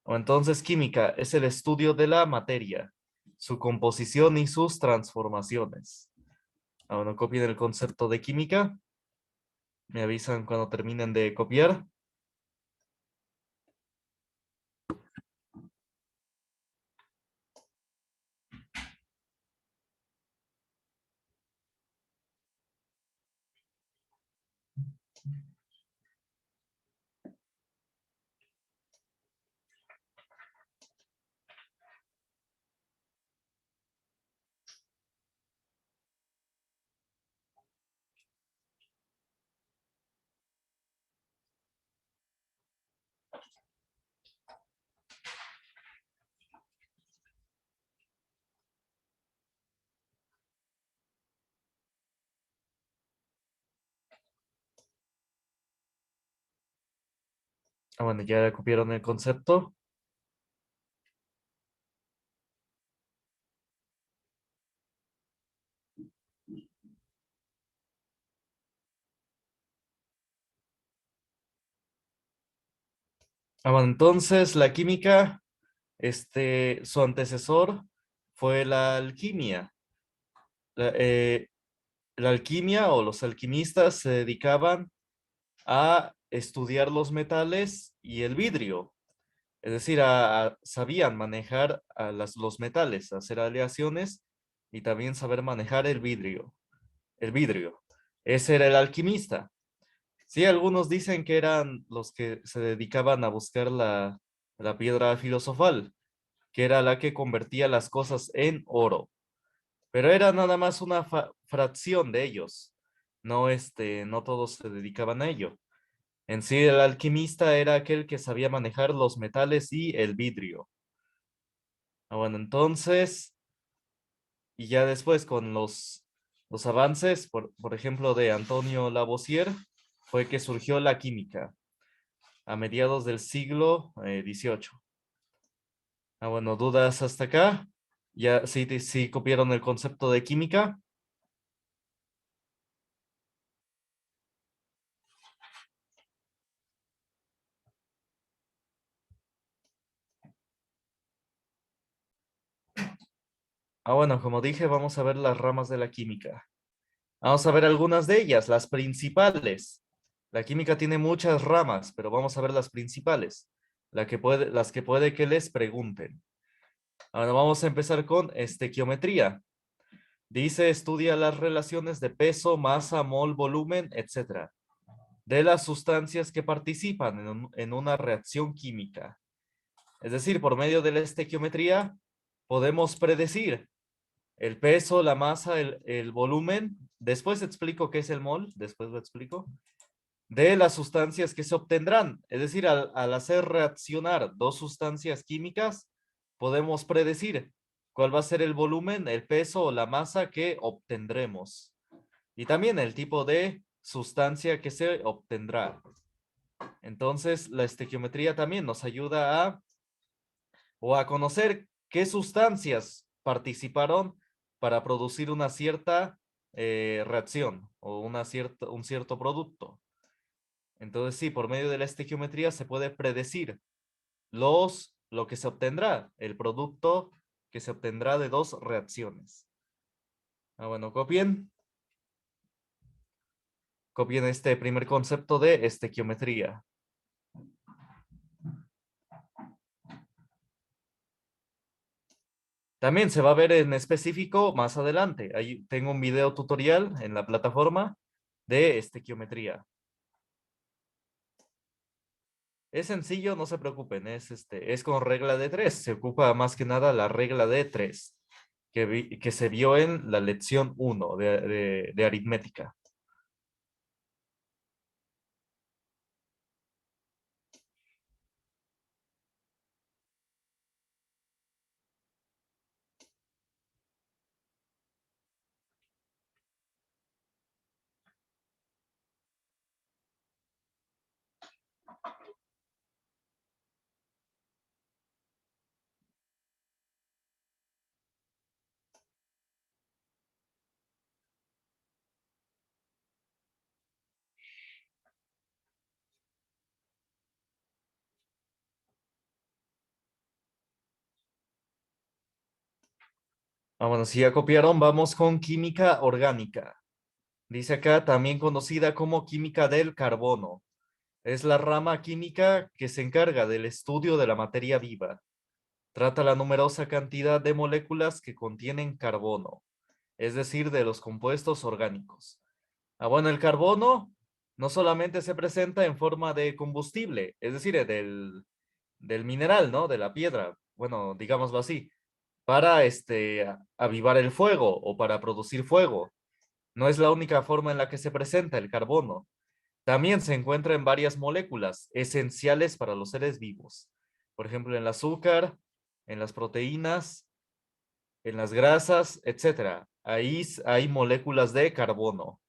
O entonces, química es el estudio de la materia, su composición y sus transformaciones. Bueno, copien el concepto de química. Me avisan cuando terminen de copiar. Bueno, ya copiaron el concepto. Bueno, entonces la química, su antecesor fue la alquimia. La, eh, la alquimia o los alquimistas se dedicaban a estudiar los metales y el vidrio. Es decir, sabían manejar los metales, hacer aleaciones y también saber manejar el vidrio. El vidrio. Ese era el alquimista. Sí, algunos dicen que eran los que se dedicaban a buscar la piedra filosofal, que era la que convertía las cosas en oro. Pero era nada más una fracción de ellos. No, no todos se dedicaban a ello. En sí, el alquimista era aquel que sabía manejar los metales y el vidrio. Bueno, entonces, y ya después con los avances, por ejemplo, de Antonio Lavoisier, fue que surgió la química a mediados del siglo XVIII. Bueno, ¿dudas hasta acá? Ya sí, sí copiaron el concepto de química. Bueno, como dije, vamos a ver las ramas de la química. Vamos a ver algunas de ellas, las principales. La química tiene muchas ramas, pero vamos a ver las principales, las que puede que les pregunten. Ahora vamos a empezar con estequiometría. Dice, estudia las relaciones de peso, masa, mol, volumen, etcétera, de las sustancias que participan en una reacción química. Es decir, por medio de la estequiometría podemos predecir el peso, la masa, el volumen. Después explico qué es el mol, después lo explico. De las sustancias que se obtendrán. Es decir, al hacer reaccionar dos sustancias químicas, podemos predecir cuál va a ser el volumen, el peso o la masa que obtendremos. Y también el tipo de sustancia que se obtendrá. Entonces, la estequiometría también nos ayuda a conocer qué sustancias participaron para producir una cierta reacción o un cierto producto. Entonces, sí, por medio de la estequiometría se puede predecir lo que se obtendrá, el producto que se obtendrá de dos reacciones. Bueno, copien este primer concepto de estequiometría. También se va a ver en específico más adelante. Ahí tengo un video tutorial en la plataforma de estequiometría. Es sencillo, no se preocupen, es con regla de tres. Se ocupa más que nada la regla de tres, que se vio en la lección uno de aritmética. Bueno, si ya copiaron, vamos con química orgánica. Dice acá, también conocida como química del carbono. Es la rama química que se encarga del estudio de la materia viva. Trata la numerosa cantidad de moléculas que contienen carbono, es decir, de los compuestos orgánicos. Bueno, el carbono no solamente se presenta en forma de combustible, es decir, del mineral, ¿no? De la piedra, bueno, digámoslo así, para avivar el fuego o para producir fuego. No es la única forma en la que se presenta el carbono. También se encuentra en varias moléculas esenciales para los seres vivos. Por ejemplo, en el azúcar, en las proteínas, en las grasas, etcétera. Ahí hay moléculas de carbono.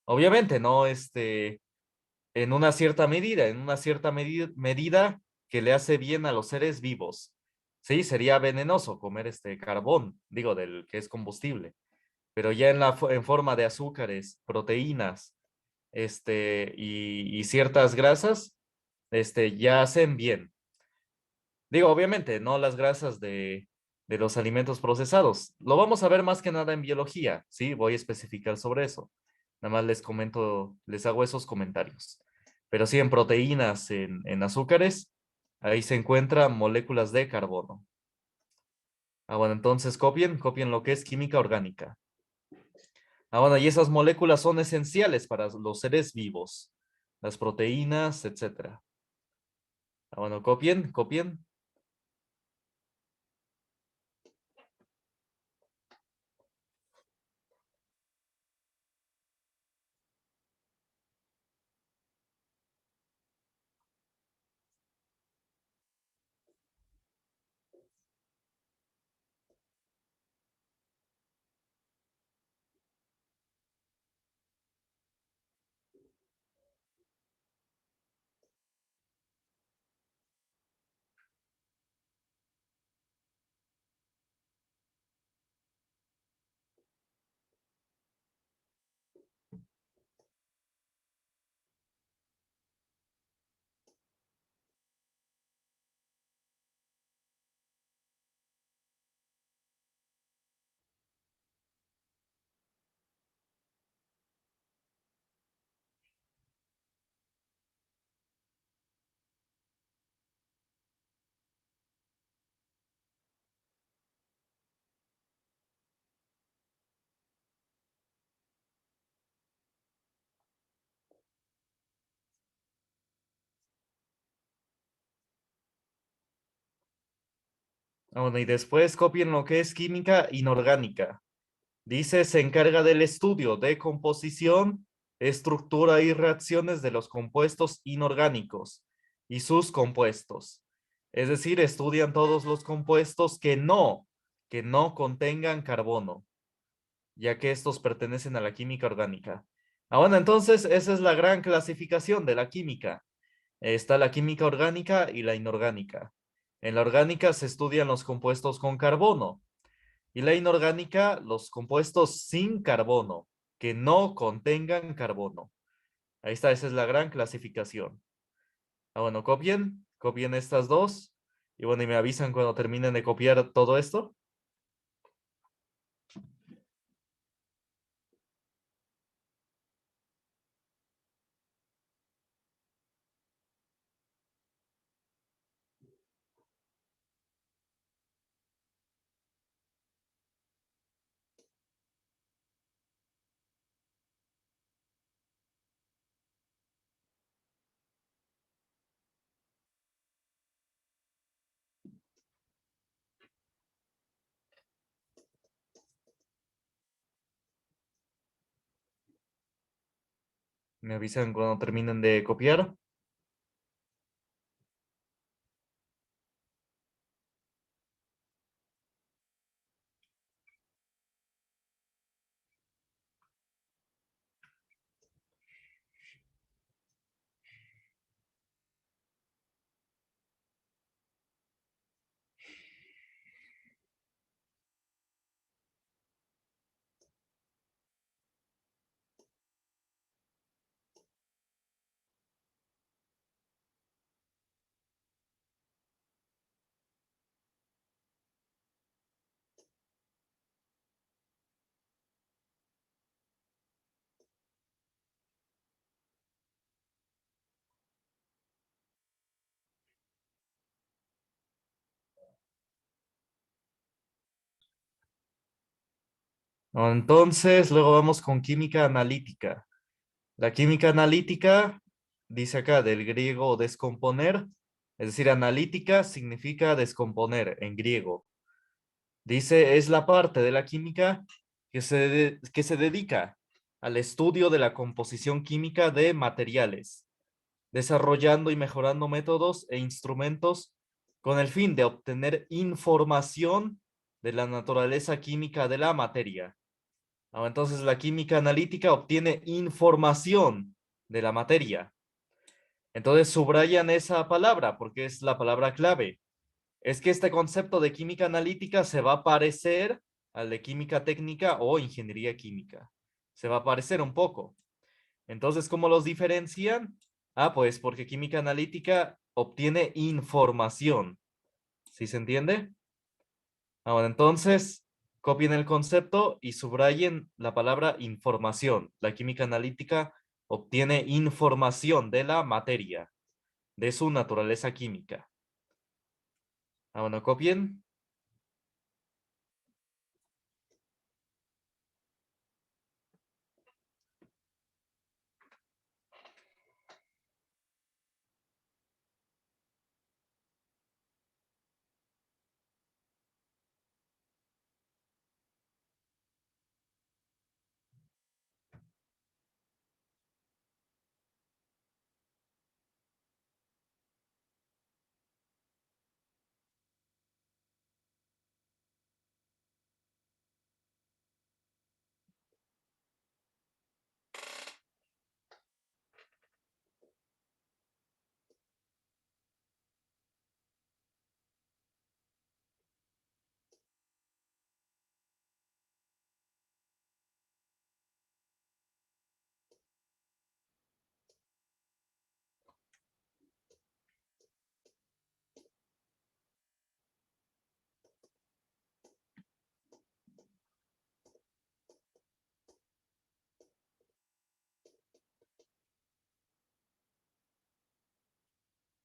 Obviamente, no en una cierta medida, medida que le hace bien a los seres vivos. Sí, sería venenoso comer este carbón, digo, del que es combustible, pero ya en forma de azúcares, proteínas, y ciertas grasas, ya hacen bien. Digo, obviamente, no las grasas de los alimentos procesados. Lo vamos a ver más que nada en biología, ¿sí? Voy a especificar sobre eso. Nada más les comento, les hago esos comentarios. Pero sí, en proteínas, en azúcares, ahí se encuentran moléculas de carbono. Bueno, entonces copien lo que es química orgánica. Bueno, y esas moléculas son esenciales para los seres vivos, las proteínas, etcétera. Bueno, copien. Bueno, y después copien lo que es química inorgánica. Dice, se encarga del estudio de composición, estructura y reacciones de los compuestos inorgánicos y sus compuestos. Es decir, estudian todos los compuestos que no contengan carbono, ya que estos pertenecen a la química orgánica. Bueno, entonces esa es la gran clasificación de la química. Está la química orgánica y la inorgánica. En la orgánica se estudian los compuestos con carbono y la inorgánica, los compuestos sin carbono, que no contengan carbono. Ahí está, esa es la gran clasificación. Bueno, copien estas dos. Y bueno, y me avisan cuando terminen de copiar todo esto. Me avisan cuando terminen de copiar. No, entonces, luego vamos con química analítica. La química analítica, dice acá, del griego descomponer, es decir, analítica significa descomponer en griego. Dice, es la parte de la química que se dedica al estudio de la composición química de materiales, desarrollando y mejorando métodos e instrumentos con el fin de obtener información de la naturaleza química de la materia. Entonces, la química analítica obtiene información de la materia. Entonces, subrayan esa palabra porque es la palabra clave. Es que este concepto de química analítica se va a parecer al de química técnica o ingeniería química. Se va a parecer un poco. Entonces, ¿cómo los diferencian? Pues porque química analítica obtiene información. ¿Sí se entiende? Bueno, entonces, copien el concepto y subrayen la palabra información. La química analítica obtiene información de la materia, de su naturaleza química. Bueno, copien.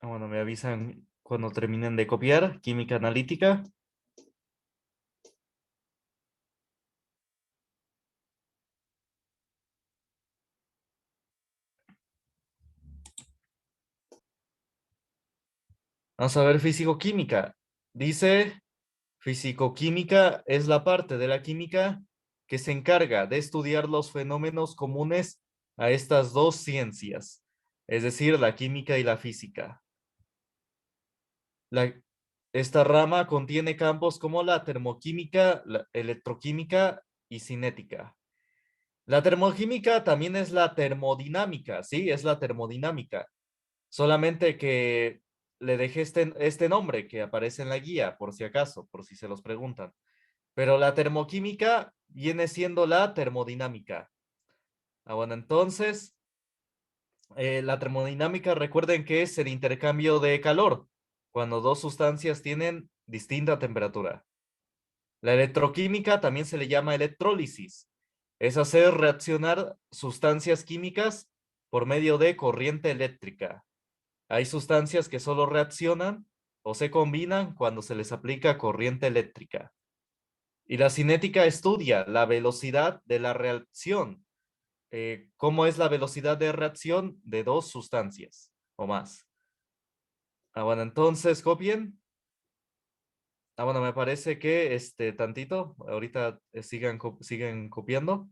Bueno, me avisan cuando terminen de copiar. Química analítica. Vamos a ver físico-química. Dice, físico-química es la parte de la química que se encarga de estudiar los fenómenos comunes a estas dos ciencias, es decir, la química y la física. La- esta rama contiene campos como la termoquímica, la electroquímica y cinética. La termoquímica también es la termodinámica, ¿sí? Es la termodinámica. Solamente que le dejé este nombre que aparece en la guía, por si acaso, por si se los preguntan. Pero la termoquímica viene siendo la termodinámica. Bueno, entonces, la termodinámica, recuerden que es el intercambio de calor cuando dos sustancias tienen distinta temperatura. La electroquímica también se le llama electrólisis. Es hacer reaccionar sustancias químicas por medio de corriente eléctrica. Hay sustancias que solo reaccionan o se combinan cuando se les aplica corriente eléctrica. Y la cinética estudia la velocidad de la reacción. ¿Cómo es la velocidad de reacción de dos sustancias o más? Bueno, entonces copien. Bueno, me parece que tantito, ahorita siguen copiando.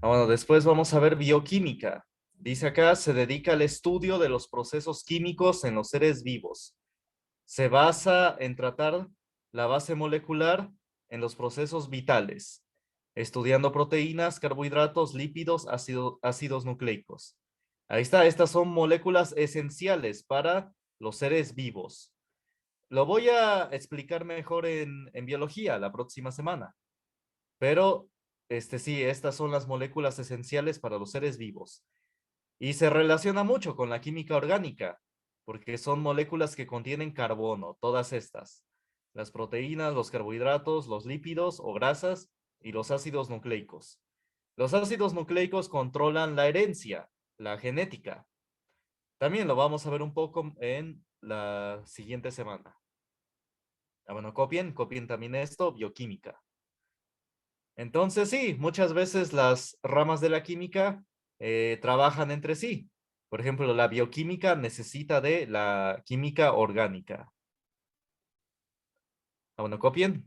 Bueno, después vamos a ver bioquímica. Dice acá, se dedica al estudio de los procesos químicos en los seres vivos. Se basa en tratar la base molecular en los procesos vitales, estudiando proteínas, carbohidratos, lípidos, ácidos nucleicos. Ahí está, estas son moléculas esenciales para los seres vivos. Lo voy a explicar mejor en biología la próxima semana, pero sí, estas son las moléculas esenciales para los seres vivos y se relaciona mucho con la química orgánica. porque son moléculas que contienen carbono, todas estas. Las proteínas, los carbohidratos, los lípidos o grasas y los ácidos nucleicos. Los ácidos nucleicos controlan la herencia, la genética. También lo vamos a ver un poco en la siguiente semana. Bueno, copien también esto, bioquímica. Entonces, sí, muchas veces las ramas de la química trabajan entre sí. Por ejemplo, la bioquímica necesita de la química orgánica. Bueno, copien.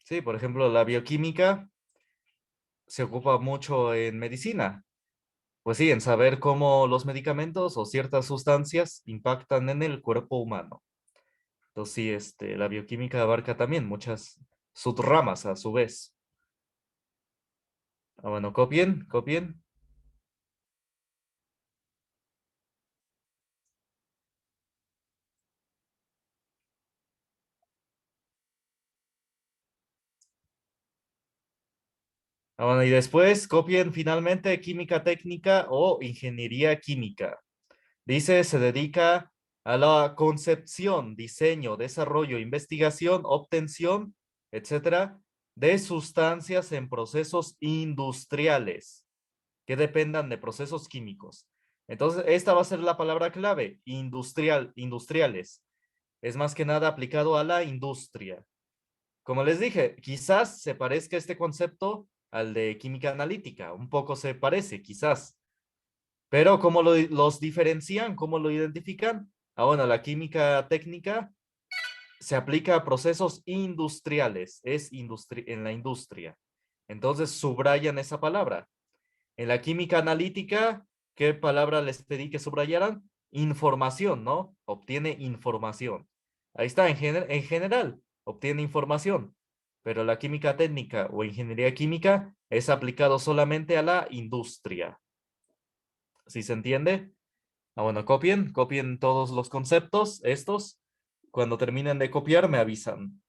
Sí, por ejemplo, la bioquímica se ocupa mucho en medicina. Pues sí, en saber cómo los medicamentos o ciertas sustancias impactan en el cuerpo humano. Entonces, sí, la bioquímica abarca también muchas subramas a su vez. Bueno, copien. Bueno, y después copien finalmente química técnica o ingeniería química. Dice, se dedica a la concepción, diseño, desarrollo, investigación, obtención, etcétera, de sustancias en procesos industriales que dependan de procesos químicos. Entonces, esta va a ser la palabra clave, industriales. Es más que nada aplicado a la industria. Como les dije, quizás se parezca este concepto al de química analítica, un poco se parece, quizás, pero ¿cómo los diferencian? ¿Cómo lo identifican? Bueno, la química técnica se aplica a procesos industriales, es en la industria. Entonces subrayan esa palabra. En la química analítica, ¿qué palabra les pedí que subrayaran? Información, ¿no? Obtiene información. Ahí está, en general, obtiene información. Pero la química técnica o ingeniería química es aplicado solamente a la industria. ¿Sí se entiende? Bueno, copien todos los conceptos, estos. Cuando terminen de copiar, me avisan.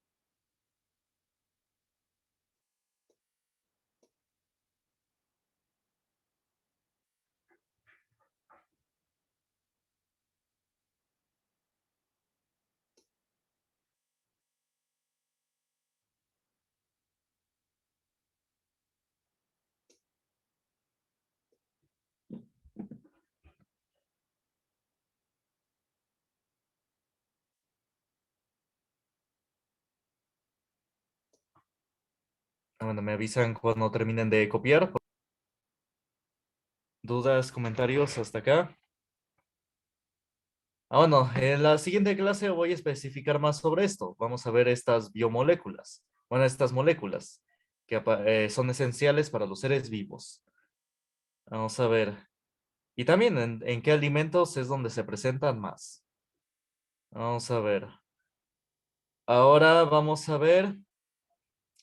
Bueno, me avisan cuando terminen de copiar. ¿Dudas, comentarios hasta acá? Bueno, en la siguiente clase voy a especificar más sobre esto. Vamos a ver estas biomoléculas. Bueno, estas moléculas que son esenciales para los seres vivos. Vamos a ver. Y también en qué alimentos es donde se presentan más. Vamos a ver. Ahora vamos a ver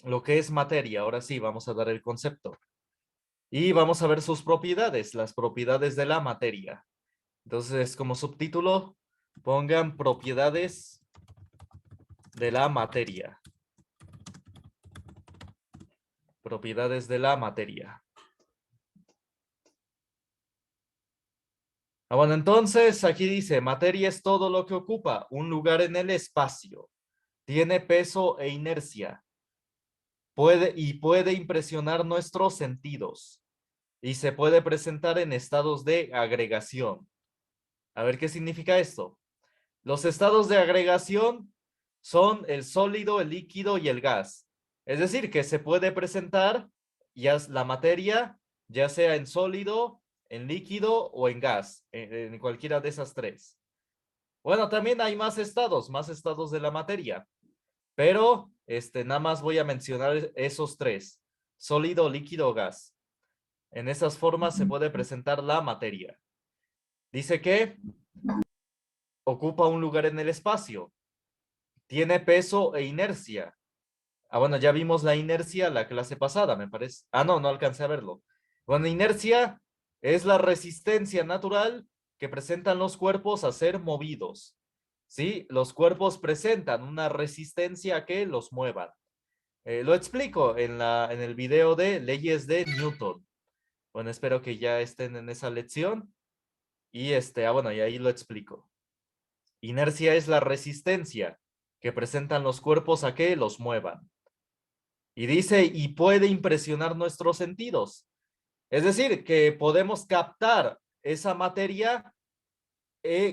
lo que es materia. Ahora sí, vamos a dar el concepto. Y vamos a ver sus propiedades, las propiedades de la materia. Entonces, como subtítulo, pongan propiedades de la materia. Propiedades de la materia. Bueno, entonces aquí dice, materia es todo lo que ocupa un lugar en el espacio. Tiene peso e inercia. Puede impresionar nuestros sentidos. Y se puede presentar en estados de agregación. A ver qué significa esto. Los estados de agregación son el sólido, el líquido y el gas. Es decir, que se puede presentar ya la materia, ya sea en sólido, en líquido o en gas, en cualquiera de esas tres. Bueno, también hay más estados de la materia, pero nada más voy a mencionar esos tres. sólido, líquido o gas. En esas formas se puede presentar la materia. Dice que ocupa un lugar en el espacio, tiene peso e inercia. Ah, bueno, ya vimos la inercia la clase pasada, me parece. Ah, no, no alcancé a verlo. Bueno, inercia es la resistencia natural que presentan los cuerpos a ser movidos. ¿Sí? Los cuerpos presentan una resistencia a que los muevan. Lo explico en el video de leyes de Newton. Bueno, espero que ya estén en esa lección. Y bueno, y ahí lo explico. Inercia es la resistencia que presentan los cuerpos a que los muevan. Y dice, y puede impresionar nuestros sentidos. Es decir, que podemos captar esa materia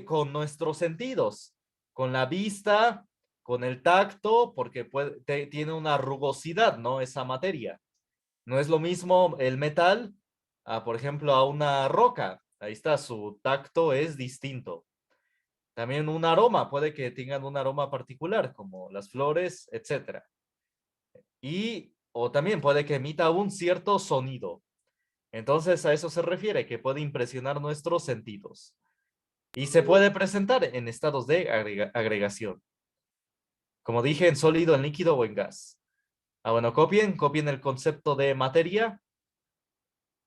con nuestros sentidos, con la vista, con el tacto, porque tiene una rugosidad, ¿no? Esa materia. No es lo mismo el metal, por ejemplo, a una roca. Ahí está, su tacto es distinto. También un aroma, puede que tengan un aroma particular, como las flores, etcétera. O también puede que emita un cierto sonido. Entonces a eso se refiere, que puede impresionar nuestros sentidos. Y se puede presentar en estados de agregación. Como dije, en sólido, en líquido o en gas. Bueno, copien el concepto de materia.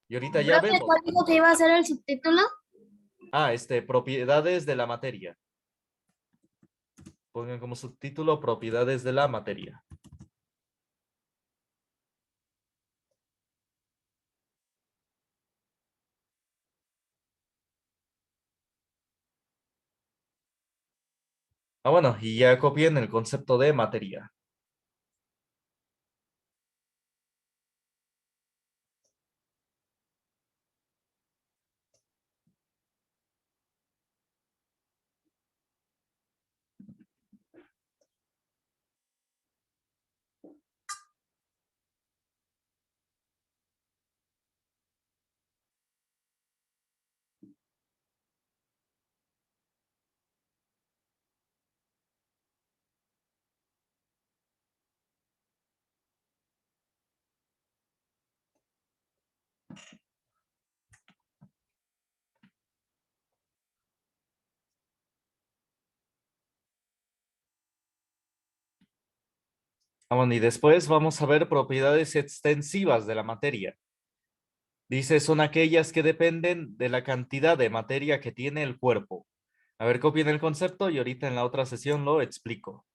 Y ahorita ya Profe, vemos. ¿cuál dijo que iba a ser el subtítulo? Propiedades de la materia. Pongan como subtítulo propiedades de la materia. Bueno, y ya copien el concepto de materia. Bueno, y después vamos a ver propiedades extensivas de la materia. Dice, son aquellas que dependen de la cantidad de materia que tiene el cuerpo. A ver, copien el concepto y ahorita en la otra sesión lo explico.